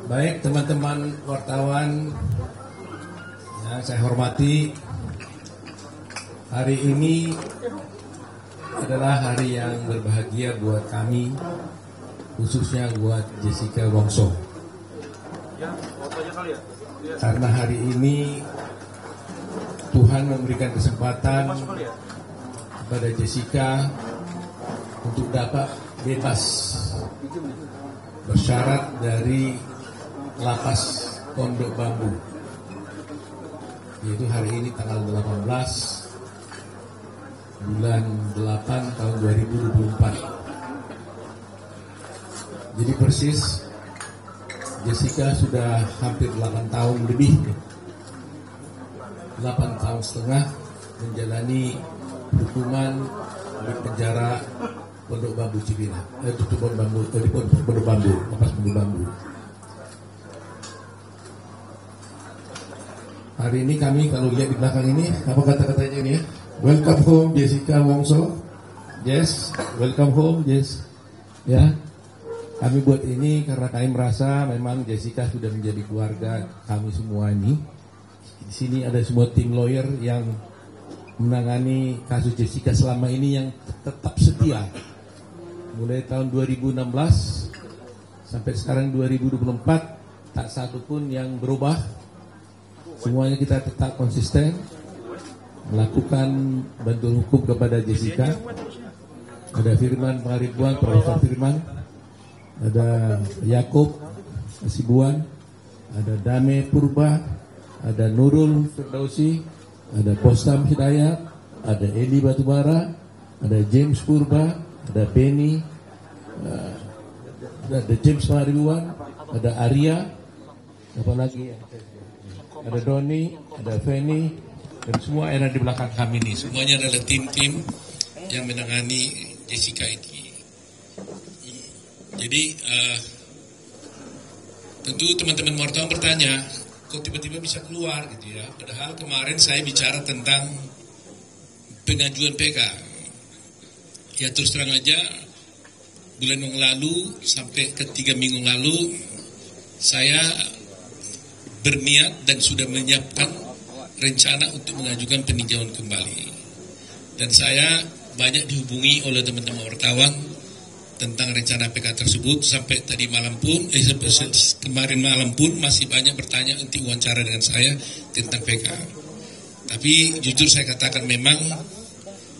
Baik teman-teman wartawan yang saya hormati, hari ini adalah hari yang berbahagia buat kami, khususnya buat Jessica Wongso. Karena hari ini Tuhan memberikan kesempatan kepada Jessica untuk dapat bebas bersyarat dari lapas Pondok Bambu, yaitu hari ini tanggal 18 bulan 8 tahun 2024. Jadi persis Jessica sudah hampir 8 tahun lebih, 8 tahun setengah menjalani hukuman di penjara Pondok Bambu Cibinong, Pondok Bambu, lapas Pondok Bambu. Hari ini kami kalau lihat di belakang ini, apa kata-katanya ini ya? Welcome home Jessica Wongso. Yes, welcome home, yes. Ya, kami buat ini karena kami merasa memang Jessica sudah menjadi keluarga kami semua ini. Di sini ada semua tim lawyer yang menangani kasus Jessica selama ini yang tetap setia. Mulai tahun 2016 sampai sekarang 2024, tak satu pun yang berubah. Semuanya kita tetap konsisten melakukan bantuan hukum kepada Jessica. Ada Firman Pangaribuan, Profesor Firman, ada Yakub Asibuan, ada Dame Purba, ada Nurul Firdausi, ada Postam Hidayat, ada Eli Batubara, ada James Purba, ada Benny, ada James Pangaribuan, ada Arya, apa lagi ya? Ada Doni, ada Feni, dan semua yang ada di belakang kami ini. Semuanya adalah tim-tim yang menangani Jessica ini. Jadi tentu teman-teman wartawan bertanya, kok tiba-tiba bisa keluar gitu ya? Padahal kemarin saya bicara tentang pengajuan PK. Ya terus terang aja, bulan yang lalu sampai ke 3 minggu lalu saya berniat dan sudah menyiapkan rencana untuk mengajukan peninjauan kembali. Dan saya banyak dihubungi oleh teman-teman wartawan tentang rencana PK tersebut. Sampai tadi malam pun, kemarin malam pun masih banyak bertanya untuk wawancara dengan saya tentang PK. Tapi jujur saya katakan memang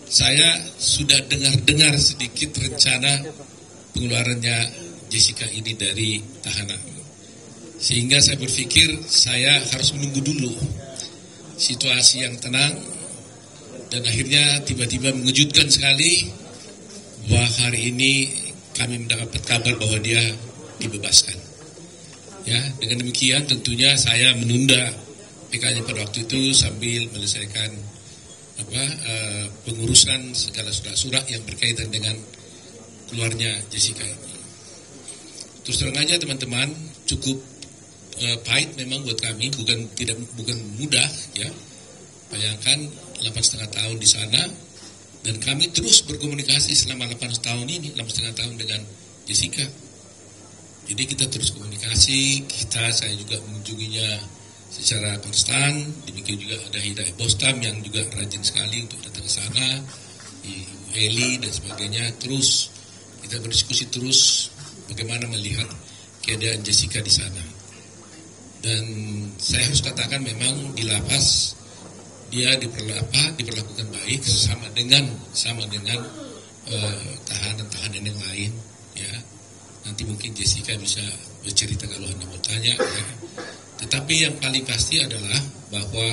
saya sudah dengar sedikit rencana pengeluarannya Jessica ini dari tahanan. Sehingga saya berpikir saya harus menunggu dulu situasi yang tenang, dan akhirnya tiba-tiba mengejutkan sekali bahwa hari ini kami mendapat kabar bahwa dia dibebaskan. Ya, dengan demikian tentunya saya menunda PK-nya pada waktu itu sambil menyelesaikan pengurusan segala surat-surat yang berkaitan dengan keluarnya Jessica ini. Terus terang aja teman-teman, cukup pahit memang buat kami, bukan mudah ya. Bayangkan 8,5 tahun di sana, dan kami terus berkomunikasi selama 8 tahun ini, 8,5 tahun dengan Jessica. Jadi kita terus komunikasi, saya juga mengunjunginya secara konstan. Demikian juga ada Hidayat Bostam yang juga rajin sekali untuk datang ke sana, Eli dan sebagainya. Terus kita berdiskusi terus bagaimana melihat keadaan Jessica di sana. Dan saya harus katakan memang di lapas dia diperlakukan baik sama dengan tahanan-tahanan yang lain ya. Nanti mungkin Jessica bisa bercerita kalau Anda mau tanya ya. Tetapi yang paling pasti adalah bahwa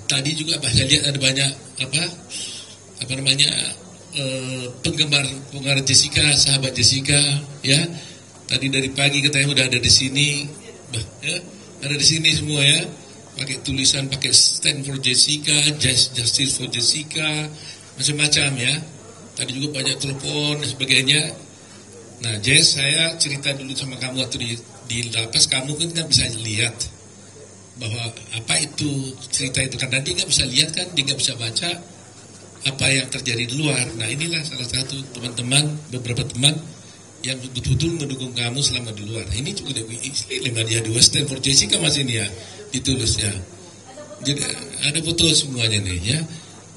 tadi juga saya lihat ada banyak penggemar Jessica, sahabat Jessica ya. Tadi dari pagi katanya udah ada di sini. Ya, ada di sini semua ya, pakai tulisan, pakai stand for Jessica, justice for Jessica, macam-macam ya. Tadi juga banyak telepon dan sebagainya. Nah Jess, saya cerita dulu sama kamu waktu di lapas, kamu kan bisa lihat bahwa apa itu cerita itu, karena dia nggak bisa lihat kan, dia nggak bisa baca apa yang terjadi di luar. Nah inilah salah satu teman-teman, beberapa teman yang betul-betul mendukung kamu selama di luar. Ini juga lima dia dua Stanford Jessica masih ini ya ditulis ya. Jadi ada foto semuanya nih ya.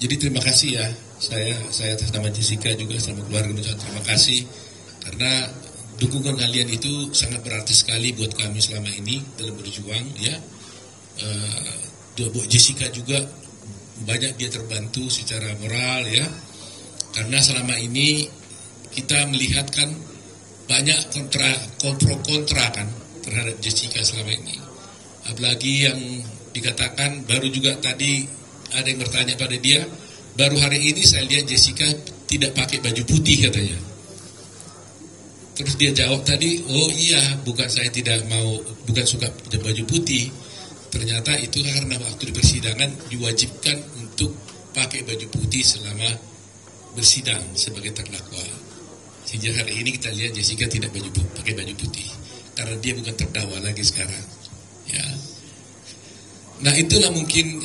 Jadi terima kasih ya, saya atas nama Jessica juga sama keluarga mengucapkan terima kasih karena dukungan kalian itu sangat berarti sekali buat kami selama ini dalam berjuang ya. Bu Jessica juga banyak dia terbantu secara moral ya, karena selama ini kita melihat kan banyak kontra kan terhadap Jessica selama ini, apalagi yang dikatakan baru juga tadi ada yang bertanya pada dia, baru hari ini saya lihat Jessica tidak pakai baju putih katanya. Terus dia jawab tadi, oh iya, bukan saya tidak mau, bukan suka baju putih. Ternyata itu karena waktu di persidangan diwajibkan untuk pakai baju putih selama bersidang sebagai terdakwa. Sejak hari ini kita lihat Jessica tidak pakai baju putih karena dia bukan terdakwa lagi sekarang. Ya. Nah itulah mungkin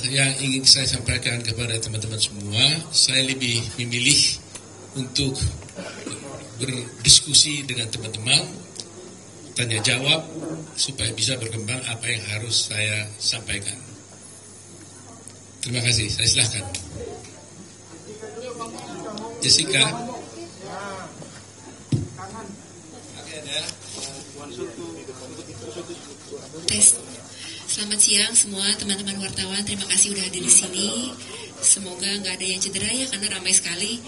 yang ingin saya sampaikan kepada teman-teman semua. Saya lebih memilih untuk berdiskusi dengan teman-teman, tanya jawab supaya bisa berkembang apa yang harus saya sampaikan. Terima kasih, saya silakan. Jessica. Tes. Selamat siang semua teman-teman wartawan, terima kasih udah hadir di sini. Semoga nggak ada yang cedera ya karena ramai sekali.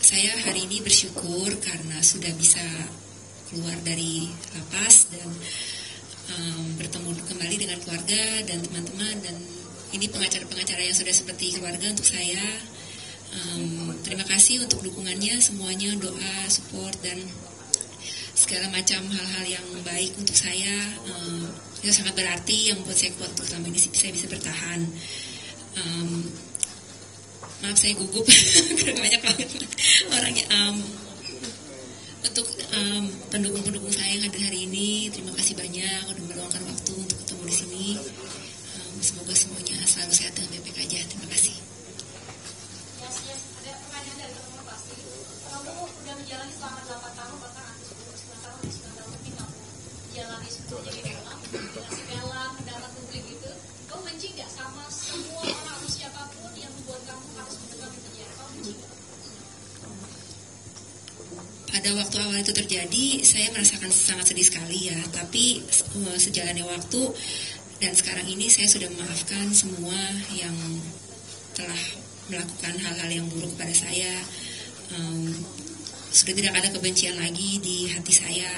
Saya hari ini bersyukur karena sudah bisa keluar dari lapas dan bertemu kembali dengan keluarga dan teman-teman, dan ini pengacara-pengacara yang sudah seperti keluarga untuk saya. Terima kasih untuk dukungannya semuanya, doa, support dan segala macam hal-hal yang baik untuk saya. Itu sangat berarti yang membuat saya kuat untuk selama ini saya bisa bertahan. Maaf saya gugup karena banyak banget orangnya. Untuk pendukung-pendukung saya yang hadir hari ini, terima kasih banyak udah meluangkan waktu untuk ketemu di sini. Semoga semuanya selalu sehat dan baik-baik aja. Terima kasih. Ada pertanyaan dari teman-teman pasti. Kamu udah menjalani selama 8 tahun, bahkan hampir 9 tahun, 9 tahun lebih kamu jalani sebelum jadi dalam, dengan segala mendapat publik itu. Kamu benci nggak sama semua orang atau siapapun yang membuat kamu harus menetap di penjara? Kamu benci nggak? Pada waktu awal itu terjadi, saya merasakan sangat sedih sekali ya. Tapi sejalannya waktu dan sekarang ini saya sudah memaafkan semua yang telah melakukan hal-hal yang buruk pada saya. Sudah tidak ada kebencian lagi di hati saya.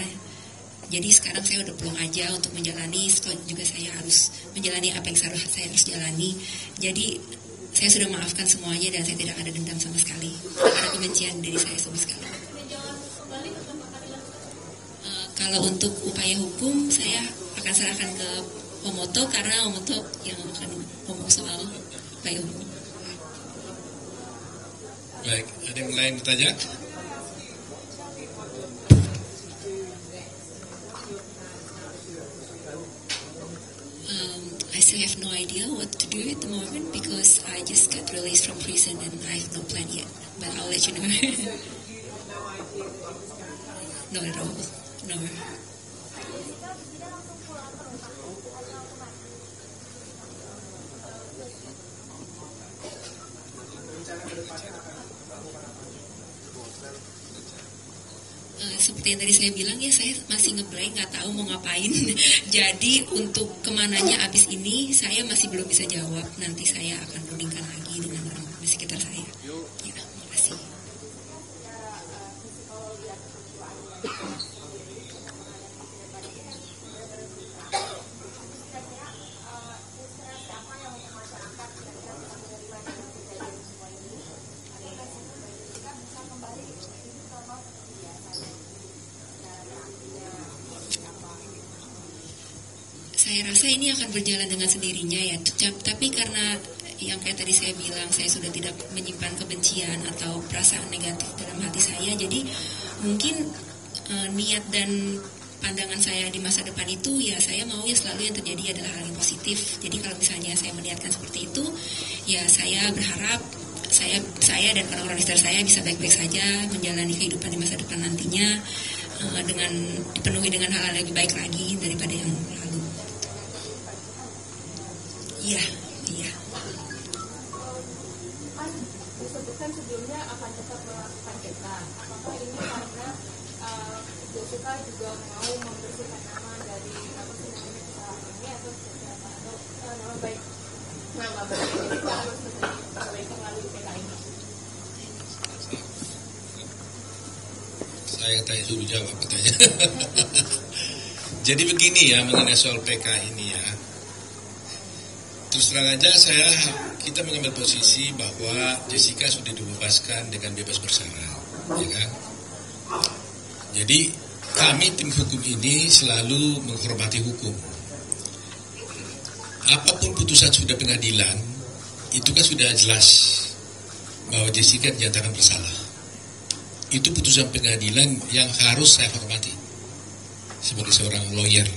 Jadi sekarang saya udah pulang aja untuk menjalani. Juga saya harus menjalani apa yang saya harus jalani. Jadi saya sudah maafkan semuanya dan saya tidak ada dendam sama sekali. Tidak ada kebencian dari saya sama sekali. Kalau untuk upaya hukum, saya akan serahkan ke Omoto karena Omoto yang akan ngomong soal upaya hukum. Baik, ada yang lain bertanya? I still have no idea what to do at the moment because I just got released from prison and I have no plan yet. But I'll let you know. Not at all. No. Seperti yang tadi saya bilang ya, saya masih ngeblank, nggak tahu mau ngapain. Jadi untuk kemananya abis ini saya masih belum bisa jawab. Nanti saya akan rundingkan lagi dengan orang di sekitar saya. Ya, terima kasih. Saya rasa ini akan berjalan dengan sendirinya ya. Tapi karena yang kayak tadi saya bilang, saya sudah tidak menyimpan kebencian atau perasaan negatif dalam hati saya. Jadi mungkin niat dan pandangan saya di masa depan itu, ya saya mau ya selalu yang terjadi adalah hal yang positif. Jadi kalau misalnya saya melihatkan seperti itu, ya saya berharap saya dan orang-orang di sekitar saya bisa baik-baik saja menjalani kehidupan di masa depan nantinya dengan dipenuhi dengan hal-hal lebih baik lagi daripada yang lalu. Iya. Disebutkan sebelumnya akan tetap melakukan cetak. Apakah ini karena Jessica juga mau membersihkan nama dari kesalahan ini atau seperti apa? Atau nama baik Jessica harus diperbaiki melalui PK ini? Saya tanya suruh jawab katanya. Jadi begini ya mengenai soal PK ini ya. Terus terang aja kita mengambil posisi bahwa Jessica sudah dibebaskan dengan bebas bersyarat, ya kan? Jadi kami tim hukum ini selalu menghormati hukum. Apapun putusan sudah pengadilan, itu kan sudah jelas bahwa Jessica dinyatakan bersalah. Itu putusan pengadilan yang harus saya hormati sebagai seorang lawyer.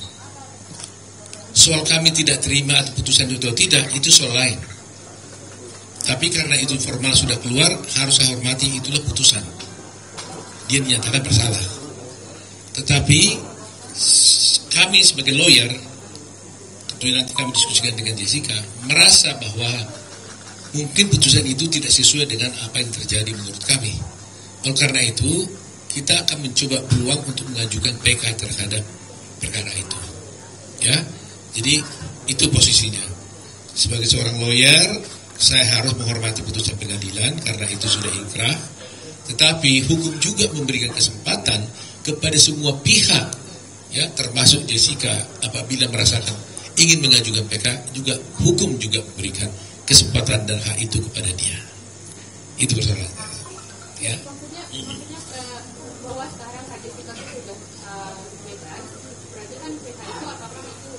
Soal kami tidak terima atau putusan itu atau tidak, itu soal lain. Tapi karena itu formal sudah keluar, harus saya hormati, itulah putusan. Dia dinyatakan bersalah. Tetapi kami sebagai lawyer, tentunya nanti kami diskusikan dengan Jessica, merasa bahwa mungkin putusan itu tidak sesuai dengan apa yang terjadi menurut kami. Oleh karena itu, kita akan mencoba peluang untuk mengajukan PK terhadap perkara itu. Ya. Jadi itu posisinya. Sebagai seorang lawyer, saya harus menghormati putusan pengadilan karena itu sudah inkrah. Tetapi hukum juga memberikan kesempatan kepada semua pihak, ya termasuk Jessica, apabila merasakan ingin mengajukan PK, juga hukum juga memberikan kesempatan dan hak itu kepada dia. Itu persoalannya. Ya. Maksudnya bahwa sekarang Kak Jessica sudah bebas, berarti kan PK itu apakah itu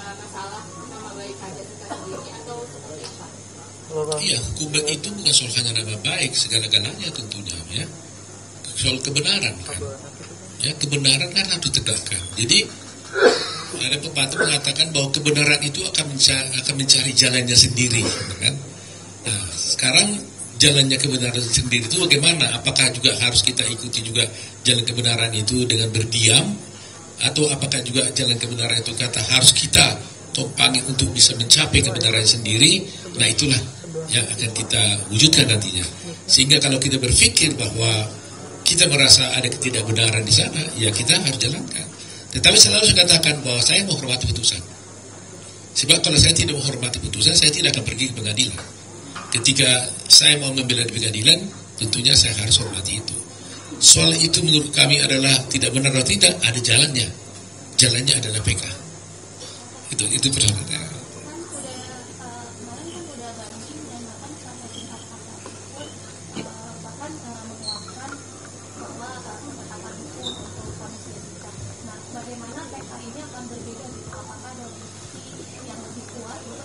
masalah nama baik Kak Jessica sendiri atau seperti apa? Iya, hukum itu bukan soal hanya nama baik segala-galanya tentunya, ya. Soal kebenaran kan. Ya, kebenaran kan harus ditegakkan. Jadi ada pepatah mengatakan bahwa kebenaran itu akan mencari jalannya sendiri, kan? Nah, sekarang jalannya kebenaran sendiri itu bagaimana? Apakah juga harus kita ikuti juga jalan kebenaran itu dengan berdiam? Atau apakah juga jalan kebenaran itu kata harus kita tumpangi untuk bisa mencapai kebenaran sendiri? Nah itulah yang akan kita wujudkan nantinya. Sehingga kalau kita berpikir bahwa kita merasa ada ketidakbenaran di sana, ya kita harus jalankan. Tetapi selalu saya katakan bahwa saya menghormati putusan. Sebab kalau saya tidak menghormati putusan, saya tidak akan pergi ke pengadilan. Ketika saya mau membela di pengadilan, tentunya saya harus hormati itu. Soal itu menurut kami adalah tidak benar atau tidak, ada jalannya. Jalannya adalah PK. Itu persoalannya. Bagaimana PK ini akan berbeda? Apakah ada bukti yang lebih kuat untuk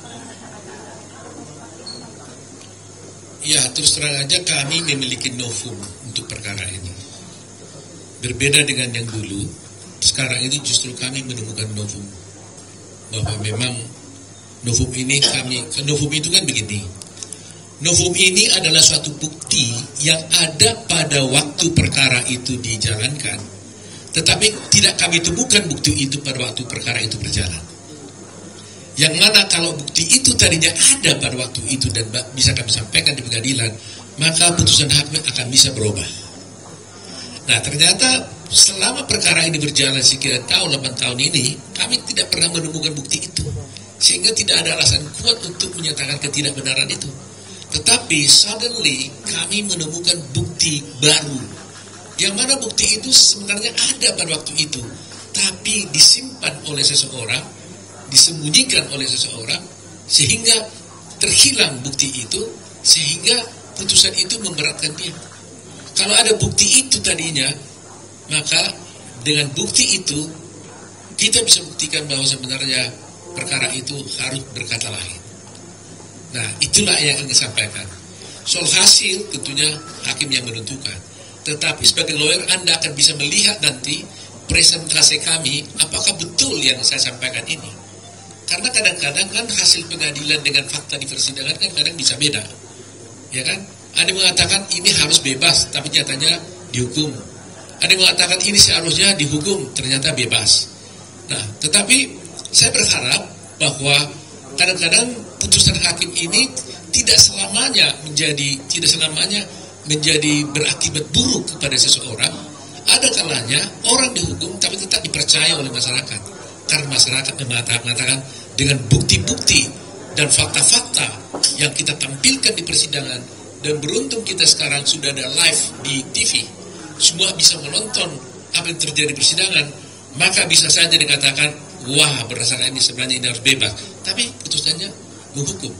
Ya, terus terang aja kami memiliki novum untuk perkara ini. Berbeda dengan yang dulu, sekarang ini justru kami menemukan novum. Bahwa memang novum itu kan begini. Novum ini adalah suatu bukti yang ada pada waktu perkara itu dijalankan. Tetapi tidak kami temukan bukti itu pada waktu perkara itu berjalan. Yang mana kalau bukti itu tadinya ada pada waktu itu dan bisa kami sampaikan di pengadilan, maka putusan hakim akan bisa berubah. Nah ternyata selama perkara ini berjalan sekian tahun, 8 tahun ini, kami tidak pernah menemukan bukti itu. Sehingga tidak ada alasan kuat untuk menyatakan ketidakbenaran itu. Tetapi suddenly kami menemukan bukti baru. Yang mana bukti itu sebenarnya ada pada waktu itu, tapi disimpan oleh seseorang, disembunyikan oleh seseorang, sehingga terhilang bukti itu, sehingga putusan itu memberatkan dia. Kalau ada bukti itu tadinya, maka dengan bukti itu kita bisa buktikan bahwa sebenarnya perkara itu harus berkata lain. Nah itulah yang ingin sampaikan. Soal hasil tentunya hakim yang menentukan. Tetapi sebagai lawyer Anda akan bisa melihat nanti presentase kami, apakah betul yang saya sampaikan ini? Karena kadang-kadang kan hasil pengadilan dengan fakta di persidangan kan kadang bisa beda, ya kan? Ada yang mengatakan ini harus bebas, tapi nyatanya dihukum. Ada yang mengatakan ini seharusnya dihukum, ternyata bebas. Nah, tetapi saya berharap bahwa kadang-kadang putusan hakim ini tidak selamanya menjadi berakibat buruk kepada seseorang. Ada kalanya orang dihukum tapi tetap dipercaya oleh masyarakat, karena masyarakat mengatakan dengan bukti-bukti dan fakta-fakta yang kita tampilkan di persidangan, dan beruntung kita sekarang sudah ada live di TV, semua bisa menonton apa yang terjadi di persidangan, maka bisa saja dikatakan, wah berdasarkan ini sebenarnya ini harus bebas, tapi putusannya menghukum.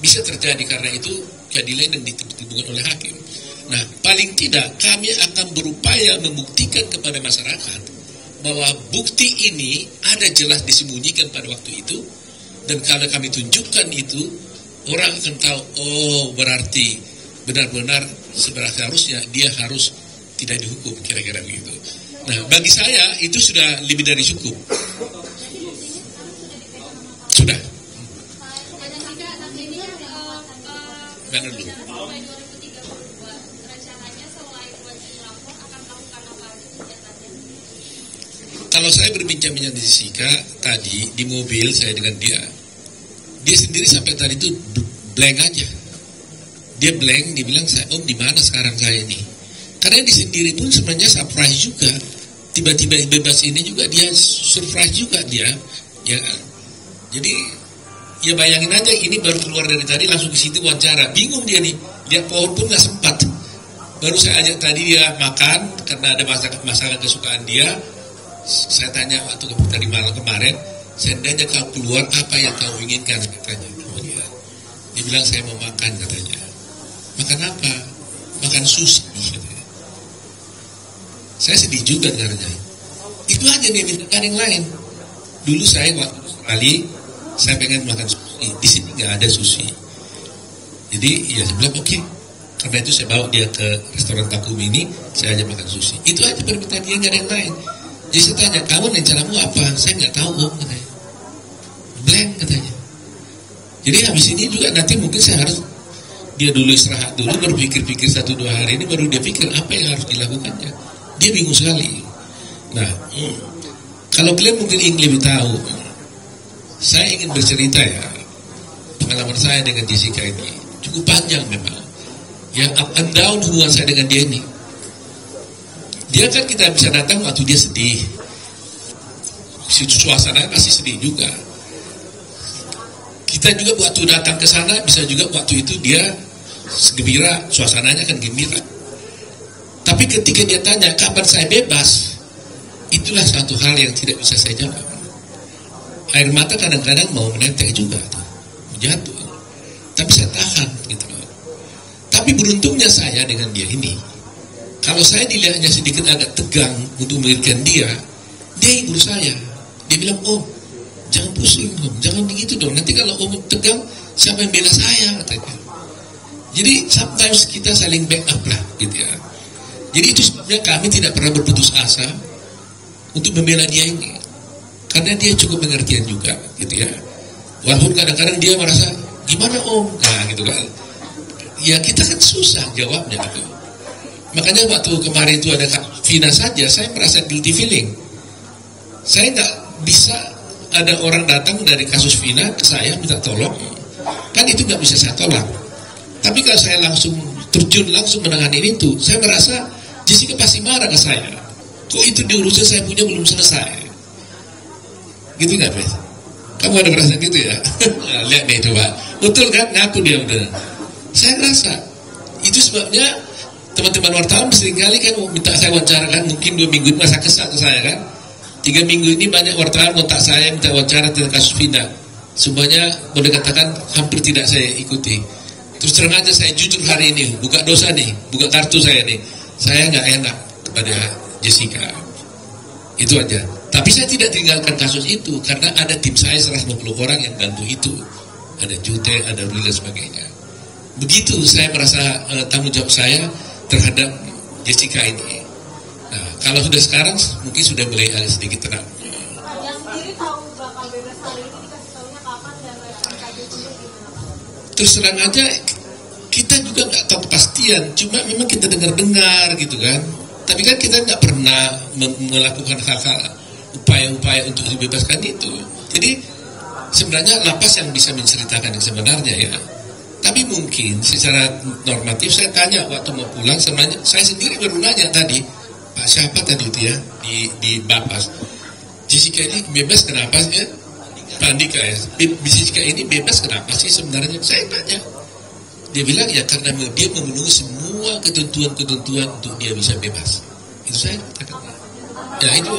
Bisa terjadi karena itu keadilan yang ditentukan oleh hakim. Nah, paling tidak kami akan berupaya membuktikan kepada masyarakat bahwa bukti ini ada jelas disembunyikan pada waktu itu, dan kalau kami tunjukkan itu, orang akan tahu, oh berarti benar-benar seharusnya dia harus tidak dihukum, kira-kira begitu. Nah, bagi saya itu sudah lebih dari cukup. Sudah. Mana dulu? Kalau saya berbincang-bincang di Jessica tadi di mobil saya dengan dia sendiri sampai tadi itu blank aja. Dia blank, dia bilang, Om di mana sekarang saya ini? Karena dia sendiri pun sebenarnya surprise juga. Tiba-tiba bebas ini juga dia surprise juga dia. Ya, jadi ya bayangin aja, ini baru keluar dari tadi langsung ke situ wawancara. Bingung dia nih, lihat pohon pun nggak sempat. Baru saya ajak tadi dia makan karena ada masalah kesukaan dia. Saya tanya waktu tadi malam kemarin, seandainya kau keluar apa yang kau inginkan, katanya. Dia bilang saya mau makan, katanya. Makan apa? Makan sushi, katanya. Saya sedih juga dengarnya. Itu aja dia minta yang lain. Dulu saya waktu sekali saya pengen makan sushi, di sini nggak ada sushi. Jadi ya saya bilang oke. Karena itu saya bawa dia ke restoran Takumi ini, saya ajak makan sushi. Itu aja permintaan dia, nggak ada yang lain. Jadi saya tanya, kamu rencanamu apa? Saya nggak tahu, Om, katanya. Blank, katanya. Jadi habis ini juga nanti mungkin saya harus dia dulu istirahat dulu, baru pikir-pikir 1-2 hari ini, baru dia pikir apa yang harus dilakukannya. Dia bingung sekali. Nah, kalau kalian mungkin ingin lebih tahu, saya ingin bercerita ya, pengalaman saya dengan Jessica ini cukup panjang memang. Ya, up and down hubungan saya dengan dia ini. Dia kan kita bisa datang waktu dia sedih, suasana pasti sedih juga. Kita juga waktu datang ke sana bisa juga waktu itu dia gembira, suasananya kan gembira. Tapi ketika dia tanya kapan saya bebas, itulah satu hal yang tidak bisa saya jawab. Air mata kadang-kadang mau menetek juga, jatuh. Tapi saya tahan, gitu loh. Tapi beruntungnya saya dengan dia ini, kalau saya dilihatnya sedikit agak tegang untuk memikirkan dia hibur saya. Dia bilang, Om, jangan pusing, Om, jangan begitu dong. Nanti kalau Om tegang, siapa yang bela saya, katanya. Jadi sometimes kita saling backup lah, gitu ya. Jadi itu sebabnya kami tidak pernah berputus asa untuk membela dia ini. Karena dia cukup pengertian juga, gitu ya. Walaupun kadang-kadang dia merasa, gimana Om? Nah, gitu kan. Ya kita kan susah jawabnya, gitu. Makanya waktu kemarin itu ada Vina saja, saya merasa guilty feeling. Saya nggak bisa ada orang datang dari kasus Vina ke saya minta tolong, kan itu nggak bisa saya tolak. Tapi kalau saya langsung terjun langsung menangani itu, saya merasa Jessica pasti marah ke saya. Kok itu diurusnya saya punya belum selesai? Gitu nggak, Bes? Kamu ada merasa gitu ya? Nah, lihat nih coba, betul kan? Ngaku dia udah. Saya rasa itu sebabnya teman-teman wartawan seringkali kan minta saya wawancara kan, mungkin 2 minggu ini masa kesal ke saya kan. 3 minggu ini banyak wartawan kontak saya minta wawancara tentang kasus Vina. Semuanya boleh katakan hampir tidak saya ikuti. Terus terang aja saya jujur hari ini, buka dosa nih, buka kartu saya nih. Saya nggak enak kepada Jessica. Itu aja. Tapi saya tidak tinggalkan kasus itu karena ada tim saya 150 orang yang bantu itu. Ada Jute, ada Ruli dan sebagainya. Begitu saya merasa tanggung jawab saya terhadap Jessica ini. Nah, Kalau sudah sekarang mungkin sudah mulai sedikit tenang. Yang sendiri tahu bakal bebas hari ini dikasih tahunya kapan dan KJ sendiri gimana? Terus terang aja kita juga nggak tahu kepastian, cuma memang kita dengar-dengar gitu kan. Tapi kan kita nggak pernah melakukan hal-hal upaya-upaya untuk dibebaskan itu. Jadi sebenarnya lapas yang bisa menceritakan yang sebenarnya ya. Tapi mungkin secara normatif saya tanya waktu mau pulang, saya sendiri baru nanya tadi, Pak siapa tadi itu ya di Bapas, Jessica ini bebas kenapa ya? Pak Andika ya, Jessica ini bebas kenapa sih sebenarnya? Saya tanya, dia bilang ya karena dia memenuhi semua ketentuan-ketentuan untuk dia bisa bebas. Itu saya katakan. Ya itu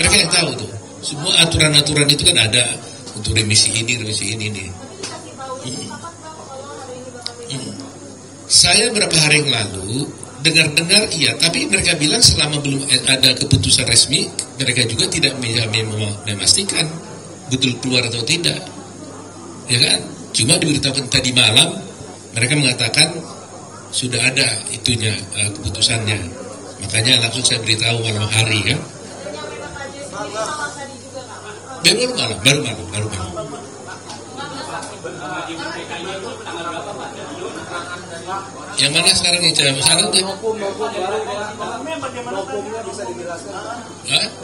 mereka yang tahu tuh. Semua aturan-aturan itu kan ada untuk remisi ini nih. Saya beberapa hari yang lalu dengar iya, tapi mereka bilang selama belum ada keputusan resmi, mereka juga tidak memastikan betul keluar atau tidak, ya kan? Cuma diberitahukan tadi malam, mereka mengatakan sudah ada itunya keputusannya, makanya langsung saya beritahu malam hari kan. Baru malam. Yang mana sekarang nih cara sekarang tuh? Hukumnya bisa dijelaskan.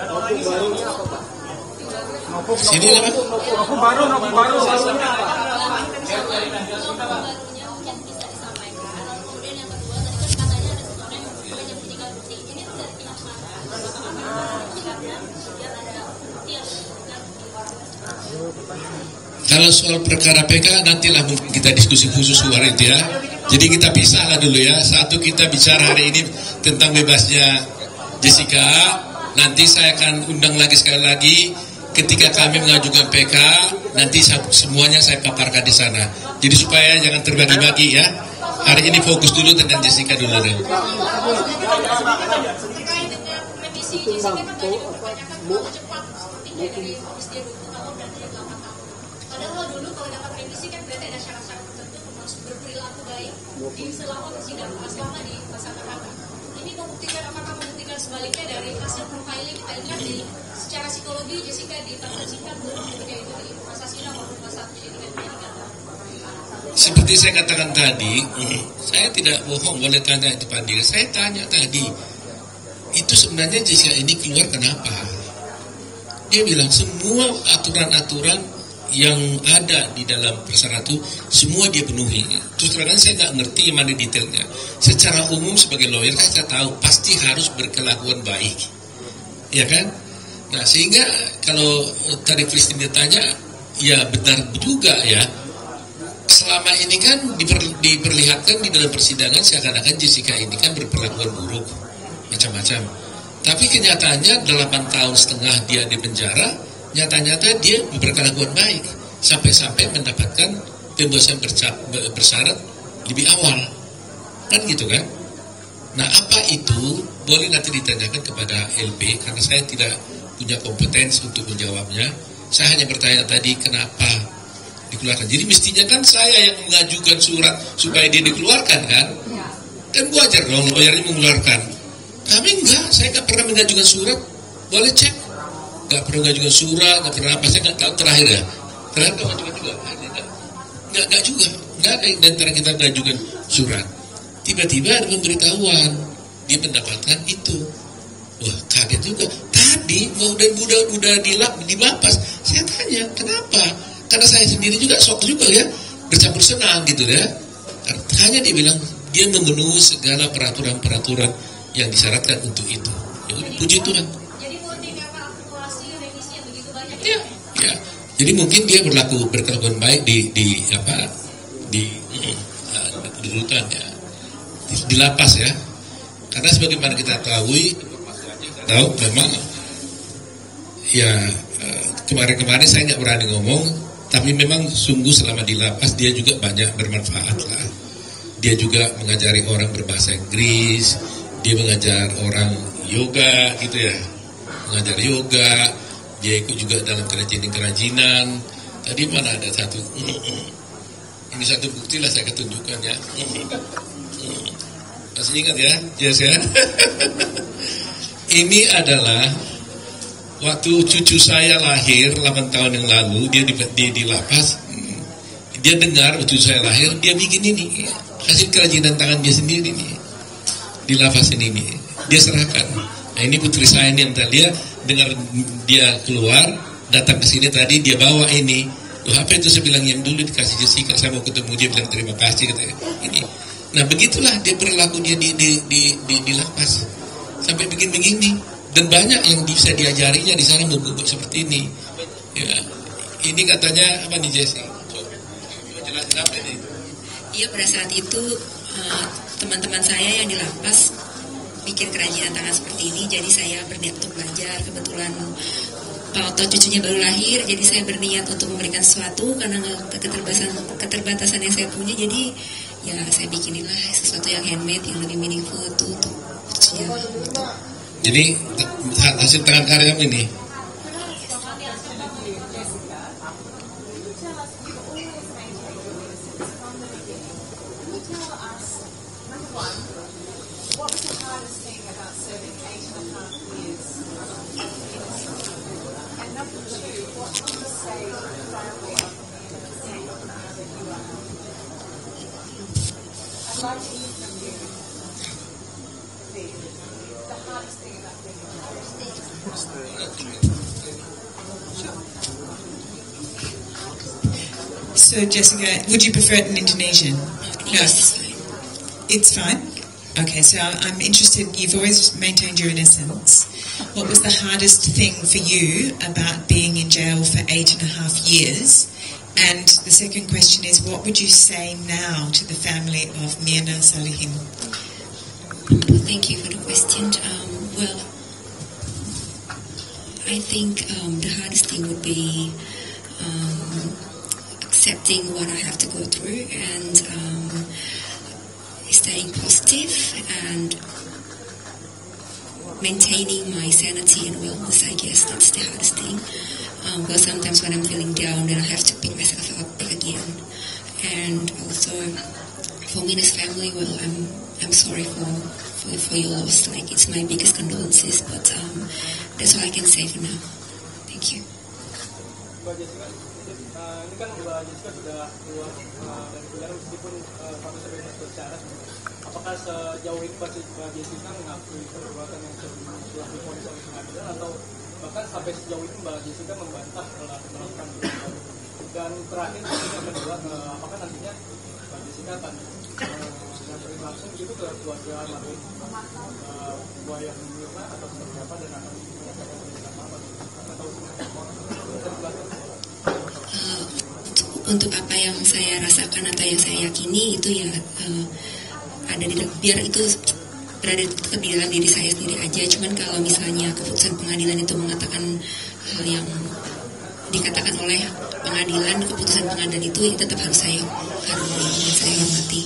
Hukum barunya apa Pak? Sini apa? Hukum baru. Kalau soal perkara PK nantilah mungkin kita diskusi khusus luar itu ya. Jadi kita pisahlah dulu ya. Satu kita bicara hari ini tentang bebasnya Jessica. Nanti saya akan undang lagi sekali lagi ketika kami mengajukan PK. Nanti semuanya saya paparkan di sana. Jadi supaya jangan terbagi-bagi ya. Hari ini fokus dulu tentang Jessica dulu deh. Terkait dengan revisi Jessica kan tadi kebanyakan mau cepat sepertinya dari usia 20 tahun dan dari 8 tahun. Padahal dulu kalau dapat revisi kan berarti ada syarat-syarat tertentu termasuk berperilaku baik di selama di masa tahanan. Ini membuktikan sebaliknya dari hasil profiling kita lihat secara psikologi Jessica ditafsirkan belum ketika itu di masa sidang maupun masa penyidikan. Seperti saya katakan tadi, saya tidak bohong, boleh tanya itu Pak Andika. Saya tanya tadi, itu sebenarnya Jessica ini keluar kenapa? Dia bilang semua aturan-aturan yang ada di dalam persyaratan itu semua dia penuhi. Terus terang saya nggak ngerti mana detailnya. Secara umum sebagai lawyer kan saya tahu pasti harus berkelakuan baik, ya kan? Nah sehingga kalau tadi Christine ditanya, ya benar juga ya. Selama ini kan diperlihatkan di dalam persidangan seakan-akan Jessica ini kan berperlakuan buruk macam-macam. Tapi kenyataannya 8 tahun setengah dia di penjara, nyata-nyata dia berkelakuan baik sampai-sampai mendapatkan pembebasan bersyarat lebih awal, kan gitu kan? Nah apa itu boleh nanti ditanyakan kepada LB karena saya tidak punya kompetensi untuk menjawabnya. Saya hanya bertanya tadi kenapa dikeluarkan. Jadi mestinya kan saya yang mengajukan surat supaya dia dikeluarkan kan? Kan wajar dong lawyernya mengeluarkan. Kami enggak, saya enggak pernah mengajukan surat. Boleh cek. Enggak pernah mengajukan surat, enggak pernah apa. Saya enggak tahu terakhir ya. Terakhir mengajukan juga. Enggak juga. Enggak ada yang antara kita mengajukan surat. Tiba-tiba ada pemberitahuan dia mendapatkan itu. Wah kaget juga. Tadi udah di Bapas. Saya tanya kenapa? Karena saya sendiri juga shock juga ya, bercampur senang gitu ya. Hanya dia bilang dia memenuhi segala peraturan-peraturan yang disyaratkan untuk itu. Ya, puji Tuhan. Jadi murni karena akumulasi revisi yang begitu banyak. Ya. Jadi mungkin dia berkelakuan baik di rutan ya, di lapas ya. Karena sebagaimana kita tahu memang ya kemarin saya nggak berani ngomong. Tapi memang sungguh selama di lapas dia juga banyak bermanfaat lah. Dia juga mengajari orang berbahasa Inggris, dia mengajar orang yoga gitu ya, mengajar yoga. Dia ikut juga dalam kerajinan. Tadi mana ada satu, ini satu bukti lah saya ketunjukkan ya. Masih ingat ya, yes ya. Ini adalah waktu cucu saya lahir 8 tahun yang lalu, dia di lapas. Dia dengar cucu saya lahir, dia bikin ini hasil kerajinan tangan dia sendiri nih di lapas ini nih. Dia serahkan. Nah ini putri saya ini yang tadi dia dengar dia keluar datang ke sini tadi, dia bawa ini. Loh, apa itu? Saya bilang yang dulu dikasih Jessica, saya mau ketemu dia, bilang terima kasih katanya. Ini. Nah begitulah dia perilaku dia di lapas sampai bikin begini. Dan banyak yang bisa diajarinya di sana untuk seperti ini. Ya, ini katanya apa nih Jessica? Jelasin apa ini? Iya, pada saat itu teman-teman saya yang di lapas bikin kerajinan tangan seperti ini, jadi saya berniat untuk belajar. Kebetulan Pak Oto cucunya baru lahir, jadi saya berniat untuk memberikan sesuatu karena keterbatasan yang saya punya. Jadi ya saya bikinilah sesuatu yang handmade, yang lebih meaningful untuk cucunya. Jadi hasil tangan karya kamu ini. So Jessica, would you prefer it in Indonesian? No, it's fine. Okay, so I'm interested, you've always maintained your innocence. What was the hardest thing for you about being in jail for 8.5 years? And the second question is, what would you say now to the family of Mirna Salihin? Thank you for the question. Well, I think the hardest thing would be accepting what I have to go through and staying positive and maintaining my sanity and wellness. I guess that's the hardest thing. Because sometimes when I'm feeling down, then I have to pick myself up again. And also, for Mina's family, well, I'm sorry for your loss. Like, it's my biggest condolences, but that's all I can say for now. Thank you. Mbak Jessica, ini kan Mbak Jessica sudah keluar dari penjara meskipun kasusnya bebas bersyarat. Apakah sejauh ini Mbak Jessica mengakui perbuatan yang telah diponis oleh pengadilan, atau bahkan sampai sejauh ini Mbak Jessica membantah telah melakukan itu? Dan terakhir yang kedua, apakah nantinya Mbak Jessica akan menyampaikan langsung gitu ke keluarga almarhum Buaya Mirna atau seperti apa, dan akan menyampaikan bersama atau untuk apa yang saya rasakan atau yang saya yakini itu ya ada di biar itu berada di dalam diri saya sendiri aja. Cuman kalau misalnya keputusan pengadilan itu mengatakan hal yang dikatakan oleh pengadilan, keputusan pengadilan itu ya tetap harus saya hormati.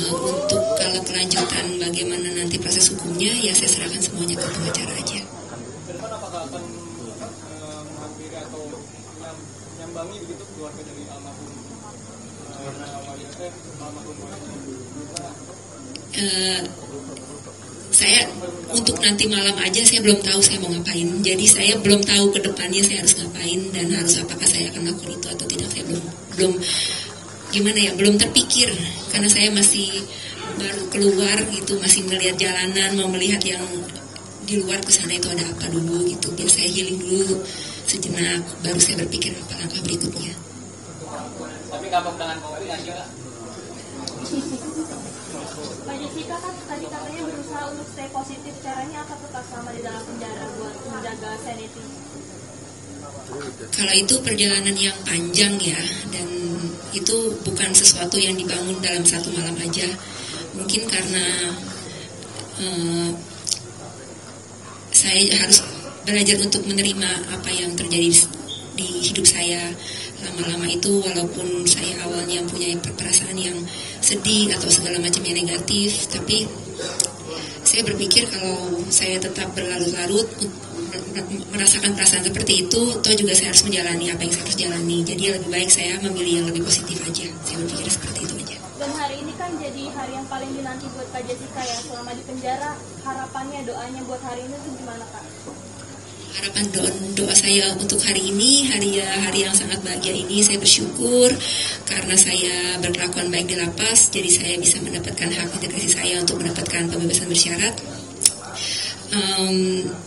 Untuk kalau kelanjutan bagaimana nanti proses hukumnya, ya saya serahkan semuanya ke pengacara aja. Kedepan apakah akan menghampiri atau menyambangi begitu keluarga dari almarhum saya untuk nanti malam aja saya belum tahu saya mau ngapain. Jadi saya belum tahu ke depannya saya harus ngapain dan harus apakah saya akan lakukan itu atau tidak. Saya belum gimana ya, belum terpikir karena saya masih baru keluar gitu, masih melihat jalanan, mau melihat yang di luar ke sana itu ada apa dulu gitu. Biar saya healing dulu sejenak, baru saya berpikir apa langkah berikutnya. Tapi kapok dengan kopi kan juga. Mbak Jessica kan tadi katanya berusaha untuk stay positif, caranya apa tetap sama di dalam penjara buat menjaga sanity? Kalau itu perjalanan yang panjang ya, dan itu bukan sesuatu yang dibangun dalam satu malam aja. Mungkin karena saya harus belajar untuk menerima apa yang terjadi di hidup saya lama-lama itu, walaupun saya awalnya punya perasaan yang sedih atau segala macam yang negatif, tapi saya berpikir kalau saya tetap berlarut-larut merasakan perasaan seperti itu, toh juga saya harus menjalani apa yang saya harus jalani. Jadi lebih baik saya memilih yang lebih positif aja. Saya berpikir seperti itu aja. Dan hari ini kan jadi hari yang paling dinanti buat Kak Jessica ya, selama di penjara. Harapannya, doanya buat hari ini tuh gimana Kak? Harapan doa saya untuk hari ini, hari yang sangat bahagia ini, saya bersyukur karena saya berkelakuan baik di lapas, jadi saya bisa mendapatkan hak integrasi saya untuk mendapatkan pembebasan bersyarat.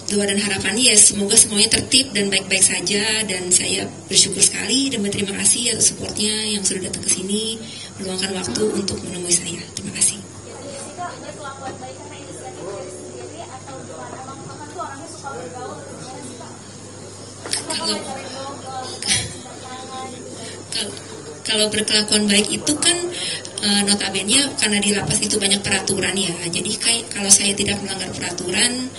Doa dan harapannya ya semoga semuanya tertib dan baik-baik saja, dan saya bersyukur sekali dan berterima kasih atas supportnya yang sudah datang ke sini meluangkan waktu untuk menemui saya. Terima kasih. Jessica berkelakuan baik karena inisiatif dari sendiri atau gimana? Emang kakak tuh orangnya suka bergaul atau gimana sih Kak? Kalau berkelakuan baik itu kan notabene karena di lapas itu banyak peraturan ya. Jadi kalau saya tidak melanggar peraturan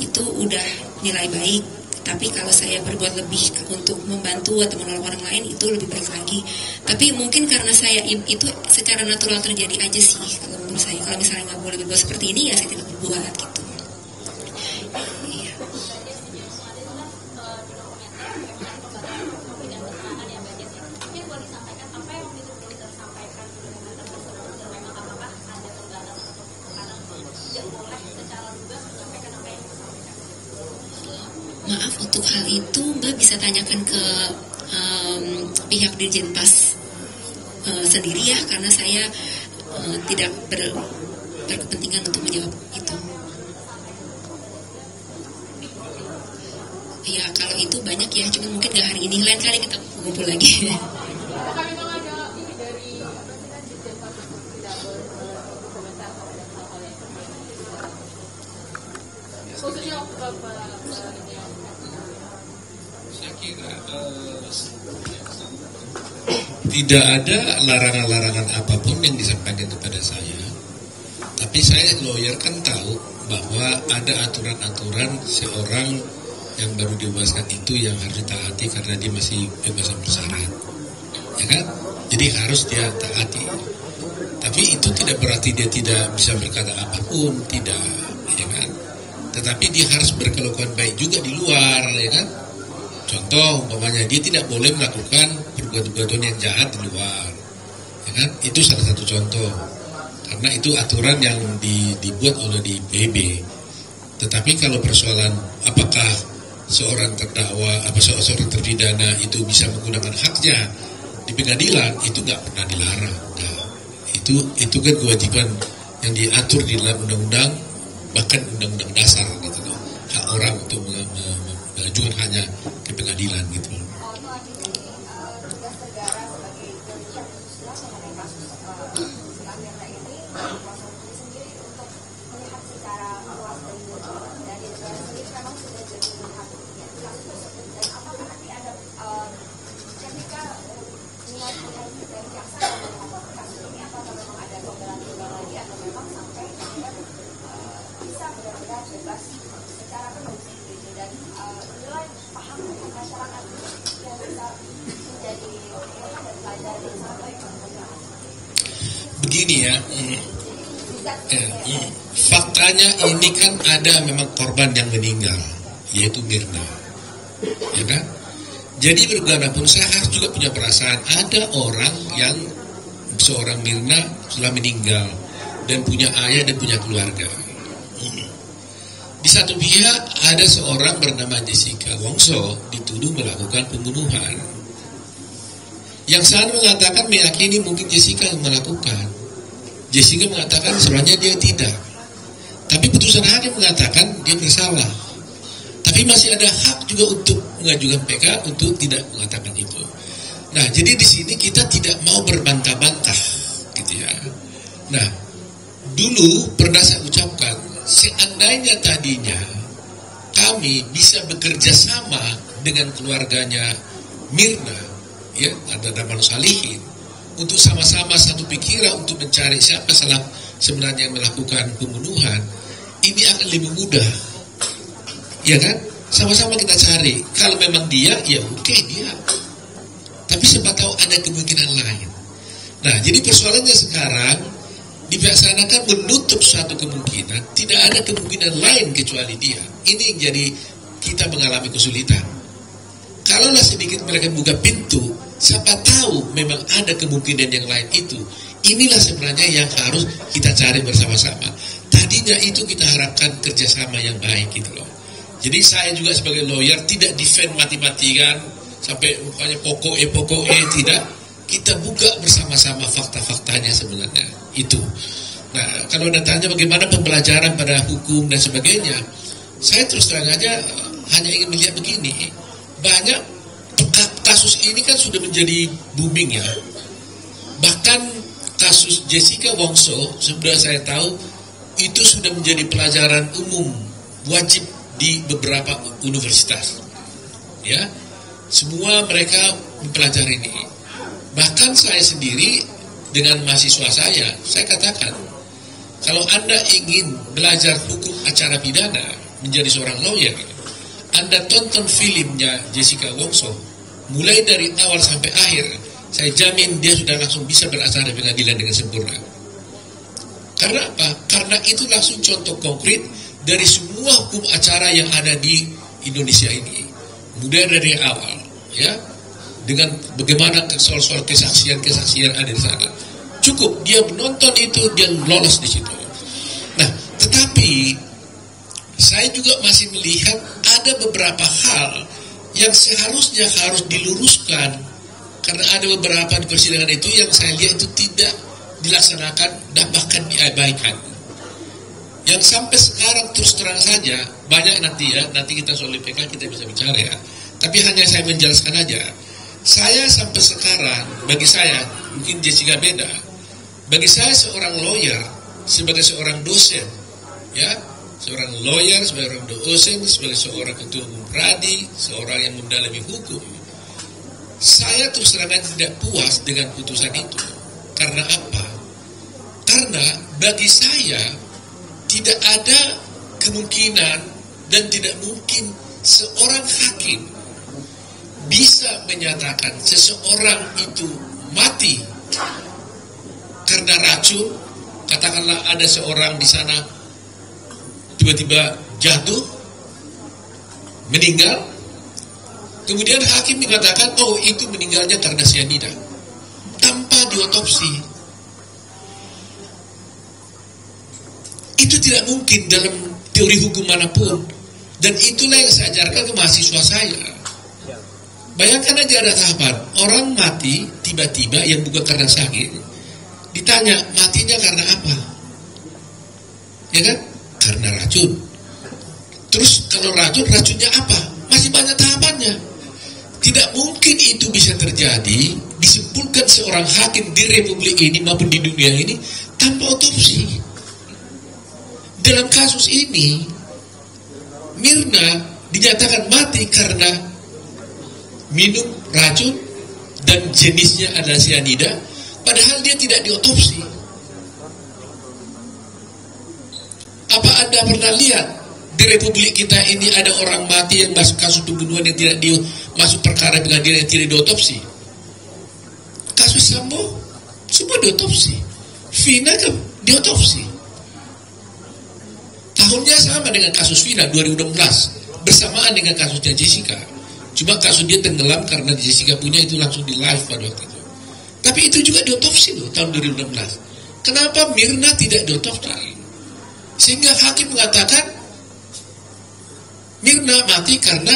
itu udah nilai baik. Tapi kalau saya berbuat lebih untuk membantu atau menolong orang lain itu lebih baik lagi. Tapi mungkin karena saya itu secara natural terjadi aja sih kalau menurut saya. Kalau misalnya nggak boleh berbuat seperti ini ya saya tidak berbuat gitu. Iya. Maaf, untuk hal itu Mbak bisa tanyakan ke pihak Dirjen Pas sendiri ya, karena saya tidak berkepentingan untuk menjawab itu. Ya kalau itu banyak ya, cuma mungkin gak hari ini, lain kali kita kumpul lagi. Tidak ada larangan-larangan apapun yang disampaikan kepada saya. Tapi saya lawyer kan tahu bahwa ada aturan-aturan seorang yang baru dibebaskan itu yang harus ditaati karena dia masih bebasan bersyarat, ya kan? Jadi harus dia taati. Tapi itu tidak berarti dia tidak bisa berkata apapun, tidak, ya kan? Tetapi dia harus berkelakuan baik juga di luar, ya kan? Contoh, umpamanya dia tidak boleh melakukan perbuatan yang jahat di luar, ya kan? Itu salah satu contoh. Karena itu aturan yang dibuat oleh di PB. Tetapi kalau persoalan apakah seorang terdakwa, seorang terpidana itu bisa menggunakan haknya di pengadilan, itu nggak pernah dilarang. Nah, itu kan kewajiban yang diatur di dalam undang-undang, bahkan undang-undang dasar gitu loh. Hak orang untuk mengajukan hanya ke pengadilan gitu loh. Begini ya, faktanya ini kan ada memang korban yang meninggal, yaitu Mirna, ya kan? Jadi bagaimanapun saya harus juga punya perasaan, ada orang yang seorang Mirna telah meninggal dan punya ayah dan punya keluarga. Di satu pihak ada seorang bernama Jessica Wongso dituduh melakukan pembunuhan. Yang sana mengatakan meyakini mungkin Jessica yang melakukan. Jessica mengatakan sebenarnya dia tidak. Tapi putusan hakim mengatakan dia bersalah. Tapi masih ada hak juga untuk mengajukan PK untuk tidak mengatakan itu. Nah, jadi di sini kita tidak mau berbantah-bantah, gitu ya. Nah, dulu pernah saya ucapkan, seandainya tadinya kami bisa bekerja sama dengan keluarganya Mirna, ya, ada Daman Salihin, untuk sama-sama satu pikiran untuk mencari siapa sebenarnya yang melakukan pembunuhan, ini akan lebih mudah, ya kan? Sama-sama kita cari. Kalau memang dia, ya oke, dia. Tapi siapa tahu ada kemungkinan lain. Nah, jadi persoalannya sekarang di pihak sana kan menutup suatu kemungkinan, tidak ada kemungkinan lain kecuali dia. Ini yang jadi kita mengalami kesulitan. Kalaulah sedikit mereka buka pintu, siapa tahu memang ada kemungkinan yang lain itu inilah sebenarnya yang harus kita cari bersama-sama. Tadinya itu kita harapkan kerjasama yang baik gitu loh. Jadi saya juga sebagai lawyer tidak defend mati-matikan sampai rupanya pokok tidak. Kita buka bersama-sama fakta-faktanya sebenarnya itu. Nah, kalau Anda tanya bagaimana pembelajaran pada hukum dan sebagainya, saya terus terang aja hanya ingin melihat begini. Banyak kasus ini kan sudah menjadi booming ya. Bahkan kasus Jessica Wongso, sudah saya tahu, itu sudah menjadi pelajaran umum wajib di beberapa universitas. Ya, semua mereka mempelajari ini. Bahkan saya sendiri dengan mahasiswa saya katakan, kalau Anda ingin belajar hukum acara pidana menjadi seorang lawyer, Anda tonton filmnya Jessica Wongso, mulai dari awal sampai akhir, saya jamin dia sudah langsung bisa beracara pengadilan dengan sempurna. Karena apa? Karena itu langsung contoh konkret dari semua hukum acara yang ada di Indonesia ini. Mulai dari awal, ya, dengan bagaimana soal-soal kesaksian ada di sana. Cukup dia menonton itu, dia lolos di situ. Nah, tetapi saya juga masih melihat ada beberapa hal yang seharusnya harus diluruskan, karena ada beberapa di persidangan itu yang saya lihat itu tidak dilaksanakan dan bahkan diabaikan. Yang sampai sekarang terus terang saja banyak nanti kita soal IPK kita bisa bicara ya. Tapi hanya saya menjelaskan aja. Saya sampai sekarang, bagi saya, mungkin Jessica beda. Bagi saya seorang lawyer, sebagai seorang dosen, ya, seorang lawyer, sebagai seorang dosen, sebagai seorang ketua umum pradi, seorang yang mendalami hukum, saya terus terang tidak puas dengan putusan itu. Karena apa? Karena bagi saya tidak ada kemungkinan dan tidak mungkin seorang hakim bisa menyatakan seseorang itu mati karena racun. Katakanlah ada seorang di sana tiba-tiba jatuh, meninggal, kemudian hakim mengatakan, oh itu meninggalnya karena cyanida, tanpa diotopsi. Itu tidak mungkin dalam teori hukum manapun. Dan itulah yang saya ajarkan ke mahasiswa saya. Bayangkan aja ada tahapan, orang mati tiba-tiba yang bukan karena sakit. Ditanya, matinya karena apa? Ya kan? Karena racun. Terus kalau racunnya apa? Masih banyak tahapannya. Tidak mungkin itu bisa terjadi, disimpulkan seorang hakim di republik ini maupun di dunia ini tanpa otopsi. Dalam kasus ini, Mirna dinyatakan mati karena minum racun dan jenisnya adalah cyanida, padahal dia tidak diotopsi. Apa Anda pernah lihat di republik kita ini ada orang mati yang masuk kasus pembunuhan yang tidak masuk perkara pengadilan yang tidak diotopsi? Kasus Sambo semua diotopsi, Vina kan diotopsi. Tahunnya sama dengan kasus Vina 2016, bersamaan dengan kasusnya Jessica. Cuma kasus dia tenggelam karena Jessica punya itu langsung di live pada waktu itu. Tapi itu juga diotopsi loh tahun 2016. Kenapa Mirna tidak diotopsi? Sehingga hakim mengatakan Mirna mati karena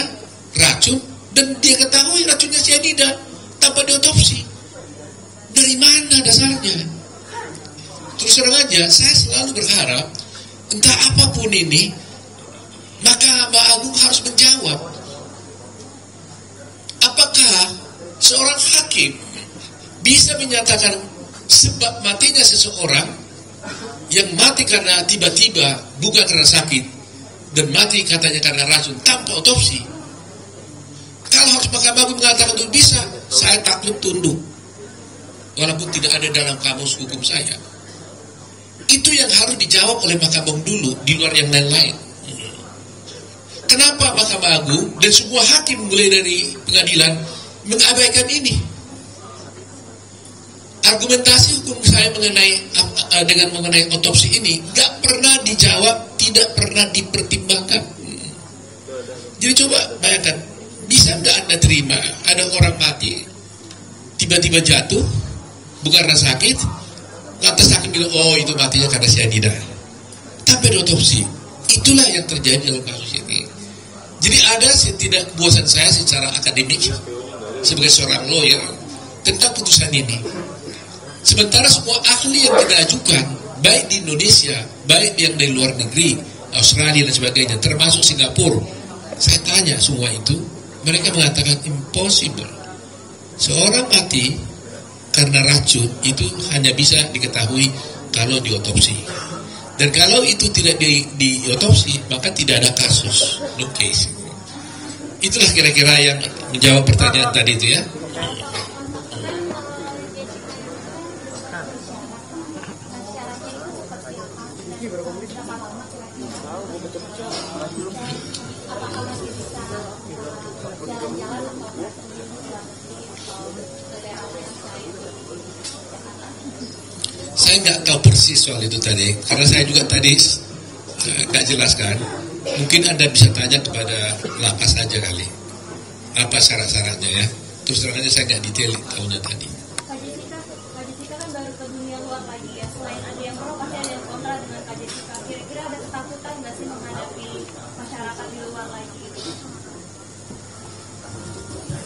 racun dan dia ketahui racunnya cyanida tanpa diotopsi. Dari mana dasarnya? Terus terang aja, saya selalu berharap entah apapun ini, Mahkamah Agung harus menjawab. Apakah seorang hakim bisa menyatakan sebab matinya seseorang yang mati karena tiba-tiba bukan karena sakit dan mati katanya karena racun tanpa otopsi? Kalau harus Mahkamah Agung mengatakan itu bisa, saya takluk tunduk walaupun tidak ada dalam kamus hukum saya. Itu yang harus dijawab oleh Mahkamah Agung dulu, di luar yang lain-lain. Kenapa Mahkamah Agung dan semua hakim mulai dari pengadilan mengabaikan ini? Argumentasi hukum saya mengenai otopsi ini gak pernah dijawab, tidak pernah dipertimbangkan. Jadi coba bayangkan, bisa gak Anda terima ada orang mati tiba-tiba jatuh bukan karena sakit, Lantas hakim bilang, oh itu matinya karena cyanida. Tanpa diotopsi. Itulah yang terjadi dalam kasus ini. Jadi ada ketidakpuasan saya secara akademik sebagai seorang lawyer tentang putusan ini. Sementara semua ahli yang kita ajukan, baik di Indonesia, baik yang dari luar negeri, Australia dan sebagainya, termasuk Singapura, saya tanya semua itu, mereka mengatakan impossible. Seorang mati karena racun itu hanya bisa diketahui kalau diotopsi. Dan kalau itu tidak diotopsi, maka tidak ada kasus, no case. Itulah kira-kira yang menjawab pertanyaan tadi itu ya. Saya nggak tahu persis soal itu tadi, karena saya juga tadi nggak jelaskan. Mungkin Anda bisa tanya kepada lapas saja kali, apa syarat-syaratnya ya. Terus terang aja saya nggak detail tahunya tadi. Kak Jessica kan baru ke dunia luar lagi ya. Selain ada yang pro, pasti ada yang kontra dengan Kak Jessica. Kira-kira ada ketakutan nggak sih menghadapi masyarakat di luar lagi?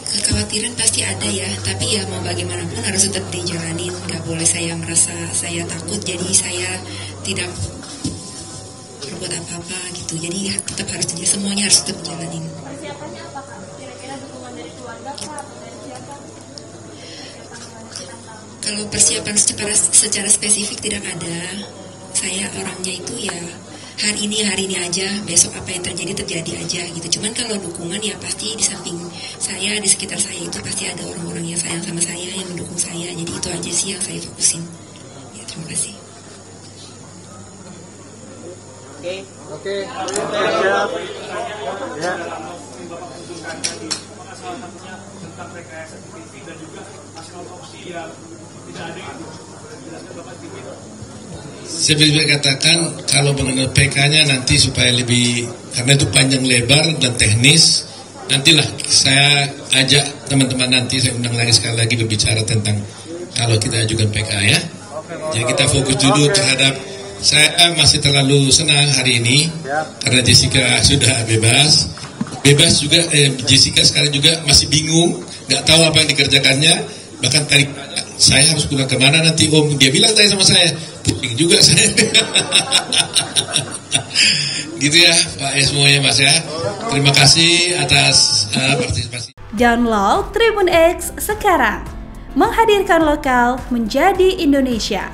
Kekhawatiran pasti ada ya, tapi ya mau bagaimanapun harus tetap dijalanin. Nggak boleh saya merasa saya takut, jadi saya tidak berbuat apa-apa gitu. Jadi ya, tetap harus semuanya harus tetap dijalanin. Persiapannya apa Kak? Kira-kira dukungan dari keluarga Kak atau dari siapa? Kalau persiapan secara spesifik tidak ada. Saya orangnya itu ya hari ini aja, besok apa yang terjadi aja gitu. Cuman kalau dukungan ya pasti di samping saya, di sekitar saya itu pasti ada orang-orang yang sayang sama saya, yang mendukung saya. Jadi itu aja sih yang saya fokusin. Ya, terima kasih. Oke. Siap. Ya. Tentang rekayasa TV dan juga hasil otopsi yang tidak ada itu. Jelaskan Bapak sedikit. Seperti saya katakan, kalau mengenai PK-nya nanti supaya lebih, karena itu panjang lebar dan teknis, nantilah saya ajak teman-teman nanti, saya undang lagi sekali lagi berbicara tentang kalau kita ajukan PK ya. Jadi kita fokus dulu terhadap, saya masih terlalu senang hari ini karena Jessica sudah bebas juga. Jessica sekarang juga masih bingung, nggak tahu apa yang dikerjakannya. Bahkan tadi saya harus pulang kemana nanti Om, dia bilang tadi sama saya, pusing juga saya. Gitu ya Pak ya semuanya Mas ya. Terima kasih atas partisipasi. Download Tribun X sekarang, menghadirkan lokal menjadi Indonesia.